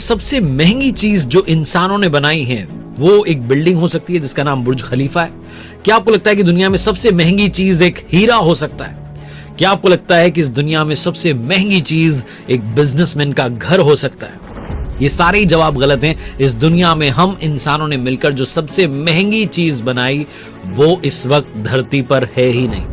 सबसे महंगी चीज जो इंसानों ने बनाई है वो एक बिल्डिंग हो सकती है जिसका नाम बुर्ज खलीफा है? क्या आपको लगता है कि दुनिया में सबसे महंगी चीज एक हीरा हो सकता है? क्या आपको लगता है कि इस दुनिया में सबसे महंगी चीज एक बिजनेसमैन का घर हो सकता है? ये सारे ही जवाब गलत हैं। इस दुनिया में हम इंसानों ने मिलकर जो सबसे महंगी चीज बनाई वो इस वक्त धरती पर है ही नहीं।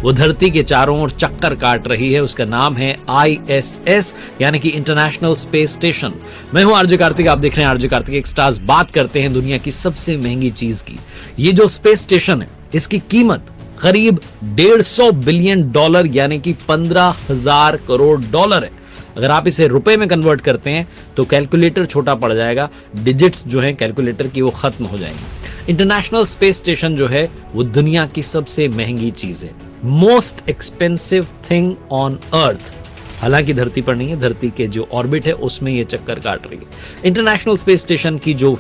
वो धरती के चारों ओर चक्कर काट रही है। उसका नाम है ISS यानी कि इंटरनेशनल स्पेस स्टेशन। मैं हूं आरजे कार्तिक, आप देख रहे हैं आरजे कार्तिक एक्स्ट्रास। बात करते हैं दुनिया की सबसे महंगी चीज की। ये जो स्पेस स्टेशन है इसकी कीमत करीब $150 बिलियन यानी कि 15,000 करोड़ डॉलर है। अगर आप इसे रुपए में कन्वर्ट करते हैं तो कैलकुलेटर छोटा पड़ जाएगा, डिजिट्स जो है कैलकुलेटर की वो खत्म हो जाएंगी। इंटरनेशनल स्पेस स्टेशन जो है वो दुनिया की सबसे महंगी चीज है, most expensive thing on earth. हालांकि धरती पर नहीं है, धरती के जो ऑर्बिट है उसमें ये चक्कर काट रही है। इंटरनेशनल स्पेस स्टेशन की जो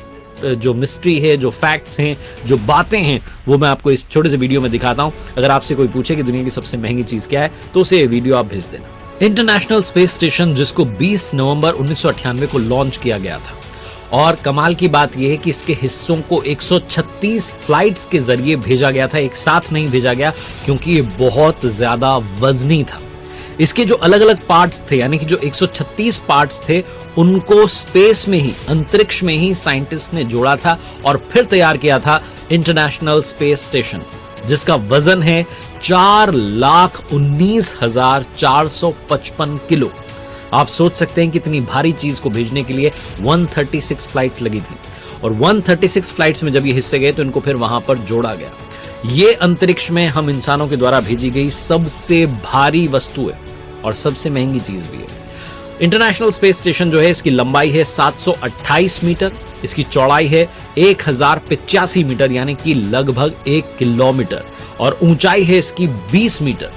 मिस्ट्री है, जो फैक्ट्स हैं, जो बातें हैं, वो मैं आपको इस छोटे से वीडियो में दिखाता हूं। अगर आपसे कोई पूछे कि दुनिया की सबसे महंगी चीज क्या है तो उसे वीडियो आप भेज देना। इंटरनेशनल स्पेस स्टेशन जिसको 20 नवंबर 1998 को लॉन्च किया गया था, और कमाल की बात यह है कि इसके हिस्सों को 136 फ्लाइट्स के जरिए भेजा गया था, एक साथ नहीं भेजा गया क्योंकि ये बहुत ज्यादा वजनी था। इसके जो अलग अलग पार्ट्स थे यानी कि जो 136 पार्ट्स थे उनको स्पेस में ही, अंतरिक्ष में ही साइंटिस्ट ने जोड़ा था और फिर तैयार किया था इंटरनेशनल स्पेस स्टेशन, जिसका वजन है 4,19,455 किलो। आप सोच सकते हैं कि इतनी भारी चीज को भेजने के लिए 136 फ्लाइट्स लगी थी, और 136 फ्लाइट्स में जब ये हिस्से गए तो इनको फिर वहां पर जोड़ा गया। ये अंतरिक्ष में हम इंसानों के द्वारा भेजी गई सबसे भारी वस्तु है और सबसे महंगी चीज भी है। इंटरनेशनल स्पेस स्टेशन जो है इसकी लंबाई है 728 मीटर, इसकी चौड़ाई है 1085 मीटर यानी कि लगभग 1 किलोमीटर, और ऊंचाई है इसकी 20 मीटर।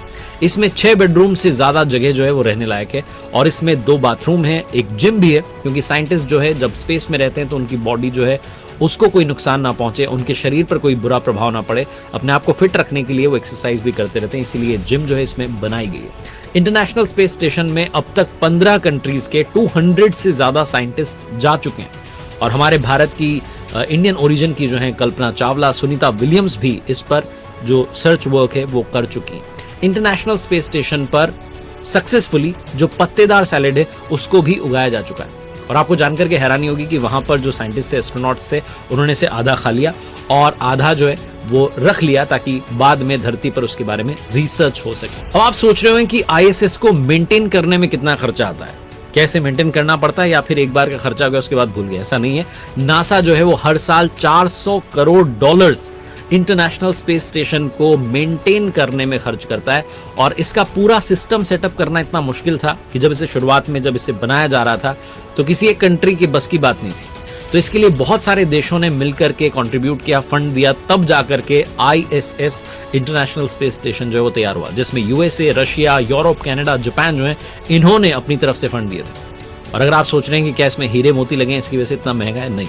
इसमें 6 बेडरूम से ज्यादा जगह जो है वो रहने लायक है, और इसमें 2 बाथरूम है, एक जिम भी है, क्योंकि साइंटिस्ट जो है जब स्पेस में रहते हैं तो उनकी बॉडी जो है उसको कोई नुकसान ना पहुंचे, उनके शरीर पर कोई बुरा प्रभाव ना पड़े, अपने आप को फिट रखने के लिए वो एक्सरसाइज भी करते रहते हैं, इसीलिए जिम जो है इसमें बनाई गई है। इंटरनेशनल स्पेस स्टेशन में अब तक 15 कंट्रीज के 200 से ज्यादा साइंटिस्ट जा चुके हैं, और हमारे भारत की इंडियन ओरिजिन की जो है कल्पना चावला, सुनीता विलियम्स भी इस पर जो सर्च वर्क है वो कर चुकी हैं। इंटरनेशनल स्पेस स्टेशन पर सक्सेसफुली जो पत्तेदार सैलेड है उसको भी उगाया जा चुका है, और आपको जानकर के हैरानी होगी कि वहां पर जो साइंटिस्ट थे, एस्ट्रोनॉट्स थे, उन्होंने से आधा खा लिया और आधा जो है वो रख लिया ताकि बाद में धरती पर उसके बारे में रिसर्च हो सके। अब आप सोच रहे हो कि ISS को मेंटेन करने में कितना खर्चा आता है, कैसे मेंटेन करना पड़ता है, या फिर एक बार का खर्चा हो गया उसके बाद भूल गया? ऐसा नहीं है। नासा जो है वो हर साल $400 करोड़ इंटरनेशनल स्पेस स्टेशन को मेंटेन करने में खर्च करता है, और इसका पूरा सिस्टम सेटअप करना इतना मुश्किल था कि जब इसे शुरुआत में जब इसे बनाया जा रहा था तो किसी एक कंट्री की बस की बात नहीं थी। तो इसके लिए बहुत सारे देशों ने मिलकर के कंट्रीब्यूट किया, फंड दिया, तब जाकर के ISS इंटरनेशनल स्पेस स्टेशन जो है वो तैयार हुआ, जिसमें USA, Russia, Europe, Canada, Japan जो है इन्होंने अपनी तरफ से फंड दिए थे। और अगर आप सोच रहे हैं कि क्या इसमें हीरे मोती लगे हैं इसकी वजह से इतना महंगा है, नहीं,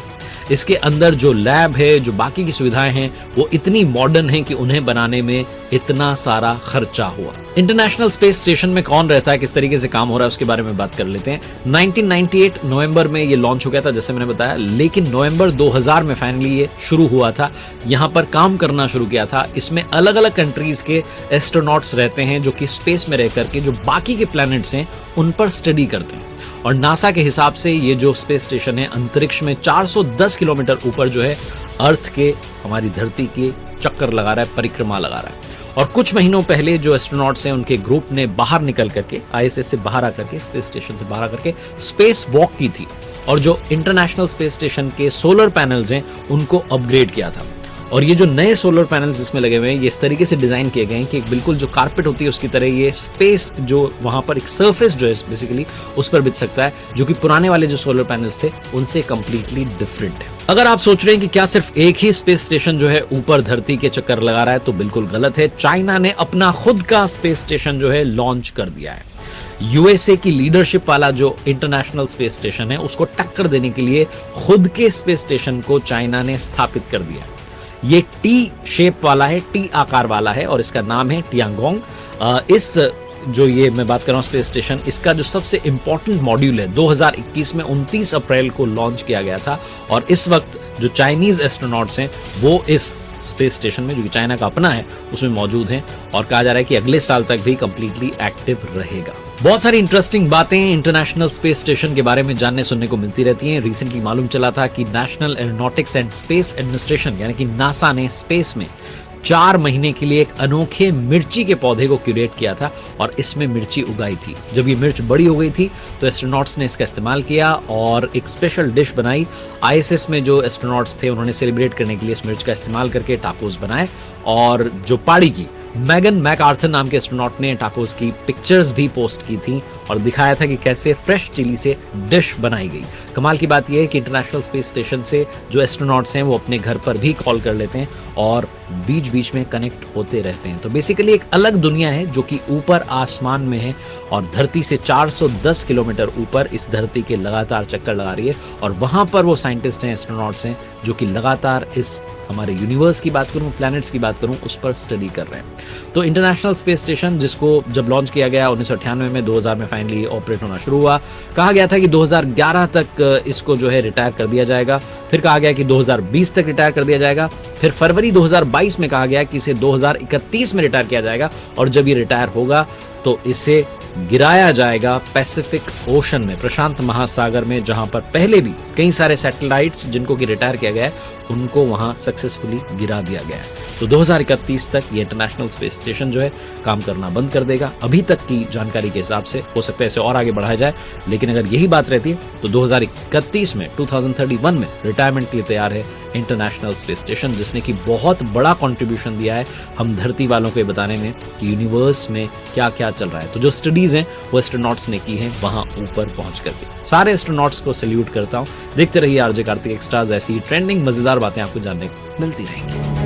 इसके अंदर जो लैब है, जो बाकी की सुविधाएं हैं वो इतनी मॉडर्न हैं कि उन्हें बनाने में इतना सारा खर्चा हुआ। इंटरनेशनल स्पेस स्टेशन में कौन रहता है, किस तरीके से काम हो रहा है उसके बारे में बात कर लेते हैं। 1998 नवंबर में ये लॉन्च हो गया था जैसे मैंने बताया, लेकिन नवंबर 2000 में फाइनली ये शुरू हुआ था, यहाँ पर काम करना शुरू किया था। इसमें अलग अलग कंट्रीज के एस्ट्रोनॉट्स रहते हैं जो कि स्पेस में रह करके जो बाकी के प्लैनेट्स हैं उन पर स्टडी करते हैं, और नासा के हिसाब से ये जो स्पेस स्टेशन है अंतरिक्ष में 410 किलोमीटर ऊपर जो है अर्थ के, हमारी धरती के चक्कर लगा रहा है, परिक्रमा लगा रहा है। और कुछ महीनों पहले जो एस्ट्रोनॉट्स हैं उनके ग्रुप ने बाहर निकल करके ISS से बाहर आकर के, स्पेस स्टेशन से बाहर आकर के स्पेस वॉक की थी, और जो इंटरनेशनल स्पेस स्टेशन के सोलर पैनल्स हैं उनको अपग्रेड किया था। और ये जो नए सोलर पैनल्स इसमें लगे हुए हैं ये इस तरीके से डिजाइन किए गए हैं कि बिल्कुल जो कारपेट होती है उसकी तरह ये स्पेस जो वहां पर एक सरफेस जो है बेसिकली उस पर बिछ सकता है, जो कि पुराने वाले जो सोलर पैनल्स थे उनसे कंप्लीटली डिफरेंट है। अगर आप सोच रहे हैं कि क्या सिर्फ एक ही स्पेस स्टेशन जो है ऊपर धरती के चक्कर लगा रहा है, तो बिल्कुल गलत है। चाइना ने अपना खुद का स्पेस स्टेशन जो है लॉन्च कर दिया है। USA की लीडरशिप वाला जो इंटरनेशनल स्पेस स्टेशन है उसको टक्कर देने के लिए खुद के स्पेस स्टेशन को चाइना ने स्थापित कर दिया है। ये T शेप वाला है, T आकार वाला है, और इसका नाम है टियांगोंग। इस जो ये मैं बात कर रहा हूँ स्पेस स्टेशन, इसका जो सबसे इंपॉर्टेंट मॉड्यूल है 2021 में 29 अप्रैल को लॉन्च किया गया था और इस वक्त जो चाइनीज एस्ट्रोनॉट्स हैं वो इस स्पेस स्टेशन में, जो कि चाइना का अपना है, उसमें मौजूद हैं और कहा जा रहा है कि अगले साल तक भी कंप्लीटली एक्टिव रहेगा। बहुत सारी इंटरेस्टिंग बातें इंटरनेशनल स्पेस स्टेशन के बारे में जानने सुनने को मिलती रहती हैं। रिसेंटली मालूम चला था कि national aeronautics and space administration यानी कि नासा ने स्पेस में 4 महीने के लिए एक अनोखे मिर्ची के पौधे को क्यूरेट किया था और इसमें मिर्ची उगाई थी। जब ये मिर्च बड़ी हो गई थी तो एस्ट्रोनॉट्स ने इसका इस्तेमाल किया और एक स्पेशल डिश बनाई। आईएसएस में जो एस्ट्रोनॉट्स थे उन्होंने सेलिब्रेट करने के लिए इस मिर्च का इस्तेमाल करके टाकोस बनाए और जो पाड़ी की मैगन मैकआर्थर नाम के एस्ट्रोनॉट ने टाकोस की पिक्चर्स भी पोस्ट की थी और दिखाया था कि कैसे फ्रेश चिली से डिश बनाई गई। कमाल की बात यह है कि इंटरनेशनल स्पेस स्टेशन से जो एस्ट्रोनॉट्स हैं वो अपने घर पर भी कॉल कर लेते हैं और बीच बीच में कनेक्ट होते रहते हैं। तो बेसिकली एक अलग दुनिया है जो कि ऊपर आसमान में है और धरती से 410 किलोमीटर ऊपर इस धरती के लगातार चक्कर लगा रही है और वहां पर वो साइंटिस्ट हैं, एस्ट्रोनॉट्स हैं जो कि लगातार इस हमारे यूनिवर्स की बात करूं, प्लैनेट्स की बात करूं, उस पर स्टडी कर रहे हैं। तो इंटरनेशनल स्पेस स्टेशन जिसको जब लॉन्च किया गया 1998 में, 2000 में फाइनली ऑपरेट होना शुरू हुआ। कहा गया था कि 2011 तक इसको जो है रिटायर कर दिया जाएगा, फिर कहा गया कि 2020 तक रिटायर कर दिया जाएगा, फिर फरवरी 2022 में कहा गया कि इसे 2031 में रिटायर किया जाएगा और जब ये रिटायर होगा तो इसे गिराया जाएगा पैसिफिक ओशन में, प्रशांत महासागर में, जहां पर पहले भी कई सारे सैटेलाइट्स जिनको कि रिटायर किया गया है उनको वहां सक्सेसफुली गिरा दिया गया है। तो 2031 तक ये इंटरनेशनल स्पेस स्टेशन जो है काम करना बंद कर देगा। अभी तक की जानकारी के हिसाब से हो सकता है इसे और आगे बढ़ाया जाए, लेकिन अगर यही बात रहती है तो 2031 में 2031 में रिटायरमेंट के लिए तैयार है इंटरनेशनल स्पेस स्टेशन, जिसने कि बहुत बड़ा कंट्रीब्यूशन दिया है हम धरती वालों को ये बताने में कि यूनिवर्स में क्या क्या चल रहा है। तो जो स्टडीज हैं वो एस्ट्रोनॉट्स ने की हैं वहां ऊपर पहुंच करके। सारे एस्ट्रोनॉट्स को सैल्यूट करता हूं। देखते रहिए आरजे कार्तिक एक्स्ट्राज, ऐसी ट्रेंडिंग मजेदार बातें आपको जानने को मिलती रहेंगी।